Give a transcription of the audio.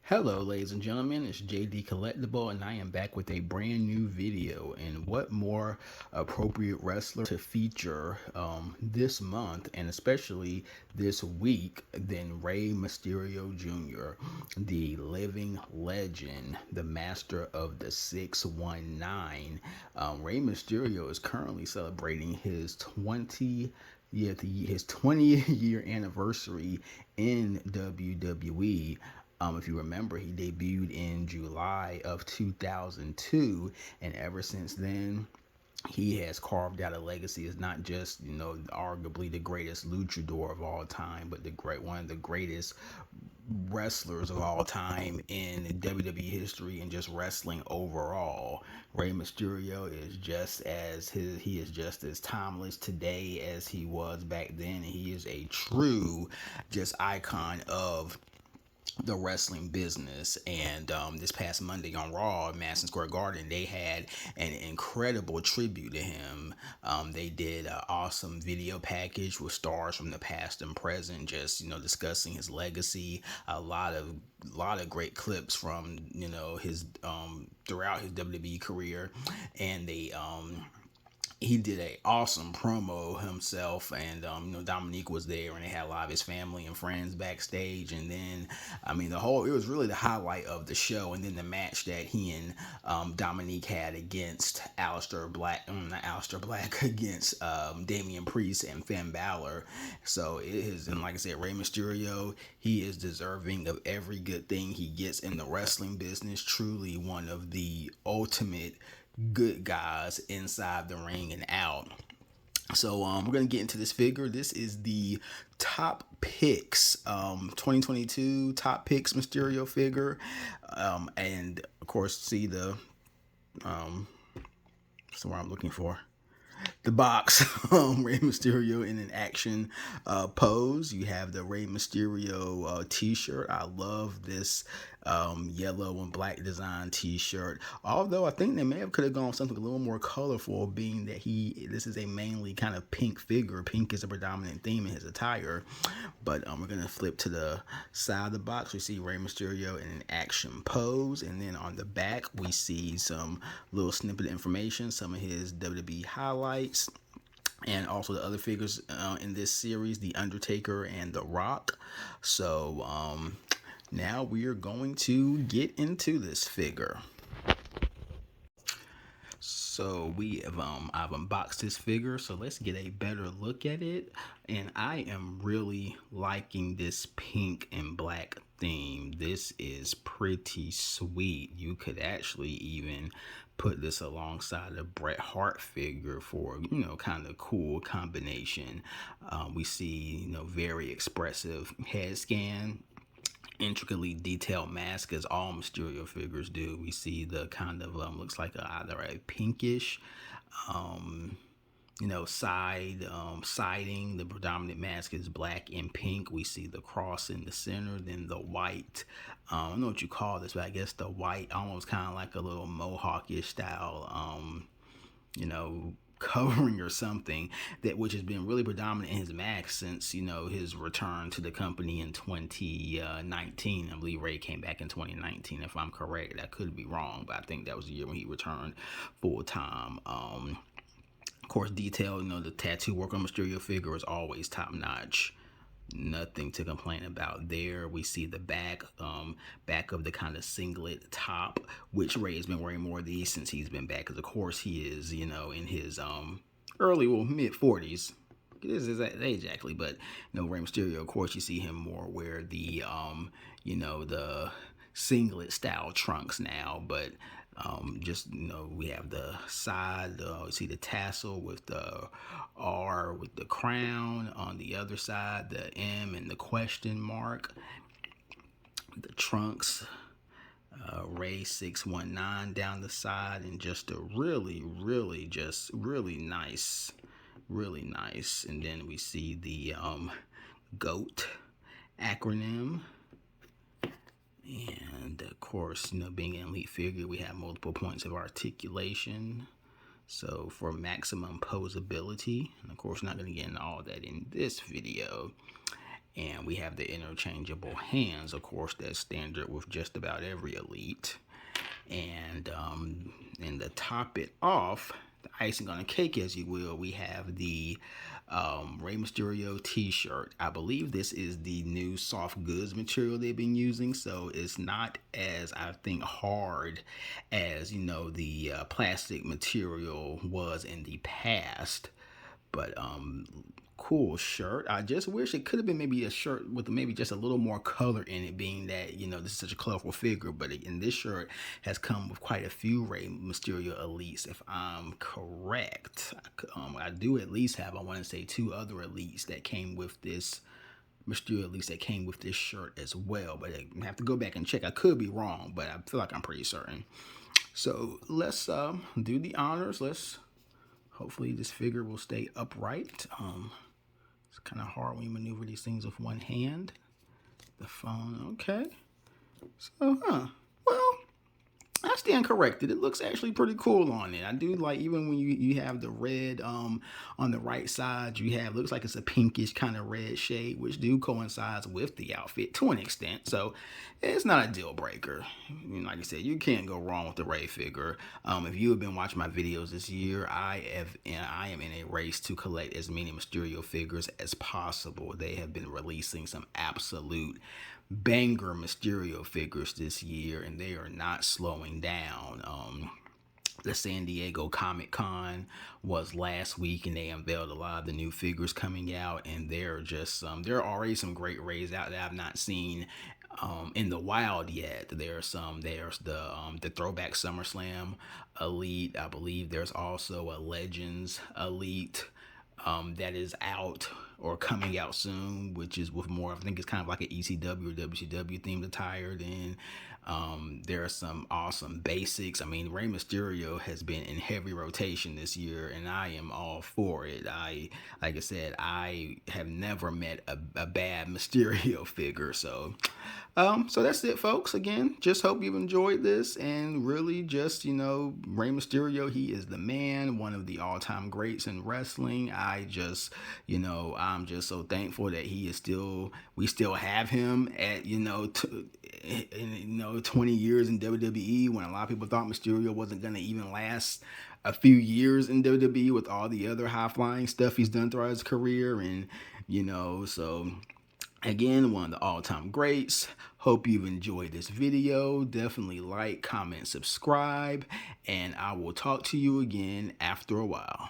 Hello, ladies and gentlemen, it's JD Collectible, and I am back with a brand new video. And what more appropriate wrestler to feature this month, and especially this week, than Rey Mysterio Jr., the living legend, the master of the 619. Rey Mysterio is currently celebrating his 20th year anniversary in WWE. If you remember, he debuted in July of 2002, and ever since then, he has carved out a legacy as not just, arguably the greatest luchador of all time, but one of the greatest wrestlers of all time in WWE history and just wrestling overall. Rey Mysterio is he is just as timeless today as he was back then, and he is a true just icon of the wrestling business. And this past Monday on Raw, Madison Square Garden, they had an incredible tribute to him. They did an awesome video package with stars from the past and present, just discussing his legacy. A lot of great clips from his throughout his WWE career, and he did a awesome promo himself, and Dominique was there, and they had a lot of his family and friends backstage. And then it was really the highlight of the show. And then the match that he and Dominique had against not Aleister Black, against Damian Priest and Finn Balor. So it is, and like I said, Rey Mysterio, he is deserving of every good thing he gets in the wrestling business. Truly one of the ultimate good guys inside the ring and out. So we're gonna get into this figure. This is the Top Picks 2022 Top Picks Mysterio figure, and of course see the that's what I'm looking for. The box, Rey Mysterio in an action pose. You have the Rey Mysterio t-shirt. I love this yellow and black design t-shirt. Although I think they could have gone something a little more colorful, being that this is a mainly kind of pink figure. Pink is a predominant theme in his attire. But we're gonna flip to the side of the box. We see Rey Mysterio in an action pose, and then on the back we see some little snippet of information, some of his WWE highlights, and also the other figures in this series, The Undertaker and The Rock. So now we are going to get into this figure. So I've unboxed this figure, so let's get a better look at it. And I am really liking this pink and black theme. This is pretty sweet. You could actually even put this alongside a Bret Hart figure for kind of cool combination. We see very expressive head scan, intricately detailed mask, as all Mysterio figures do. We see the kind of looks like either a pinkish siding. The predominant mask is black and pink. We see the cross in the center, then the white, I don't know what you call this, but I guess the white, almost kind of like a little mohawkish style covering or something, which has been really predominant in his mask since his return to the company in 2019. I believe Rey came back in 2019, if I'm correct. I could be wrong, but I think that was the year when he returned full time. Of course, detail, the tattoo work on Mysterio figure is always top notch. Nothing to complain about there. We see the back of the kind of singlet top, which Rey has been wearing more of these since he's been back, because of course he is in his mid 40s. It is his age actually, but Rey Mysterio, of course, you see him more wear the the singlet style trunks now. But we have the side, we see the tassel with the R with the crown. On the other side, the M and the question mark. The trunks, Rey 619 down the side, and just a really nice. And then we see the GOAT acronym. And of course, being an elite figure, we have multiple points of articulation. So for maximum posability, and of course, not going to get into all that in this video. And we have the interchangeable hands, of course, that's standard with just about every elite. And to top it off, the icing on the cake, as you will, we have the Rey Mysterio t-shirt. I believe this is the new soft goods material they've been using, so it's not as, I think, hard as, you know, the plastic material was in the past. But cool shirt. I just wish it could have been maybe a shirt with maybe just a little more color in it, being that, you know, this is such a colorful figure. But in this shirt has come with quite a few Rey Mysterio elites, if I'm correct. I do at least have, I want to say, 2 other elites that came with this Mysterio elites that came with this shirt as well. But I have to go back and check. I could be wrong, but I feel like I'm pretty certain. So let's do the honors. Hopefully this figure will stay upright. It's kind of hard when you maneuver these things with one hand. The phone, okay. So, well, I stand corrected. It looks actually pretty cool on it. I do like, even when you have the red on the right side, you have, looks like it's a pinkish kind of red shade, which do coincides with the outfit to an extent. So it's not a deal breaker. I mean, like I said, you can't go wrong with the Rey figure. If you have been watching my videos this year, I am in a race to collect as many Mysterio figures as possible. They have been releasing some absolute banger Mysterio figures this year, and they are not slowing down. The San Diego Comic-Con was last week, and they unveiled a lot of the new figures coming out, and there are already some great Reys out that I've not seen in the wild yet. There's the Throwback SummerSlam Elite. I believe there's also a Legends Elite that is out or coming out soon, which is with more, I think it's kind of like an ECW or WCW themed attire. Then there are some awesome basics. I mean, Rey Mysterio has been in heavy rotation this year, and I am all for it. Like I said, I have never met a bad Mysterio figure. So that's it, folks. Again, just hope you've enjoyed this, and really just, you know, Rey Mysterio, he is the man, one of the all-time greats in wrestling. I'm just so thankful that we still have him at, 20 years in WWE, when a lot of people thought Mysterio wasn't going to even last a few years in WWE with all the other high-flying stuff he's done throughout his career. And, so again, one of the all-time greats. Hope you've enjoyed this video. Definitely like, comment, subscribe, and I will talk to you again after a while.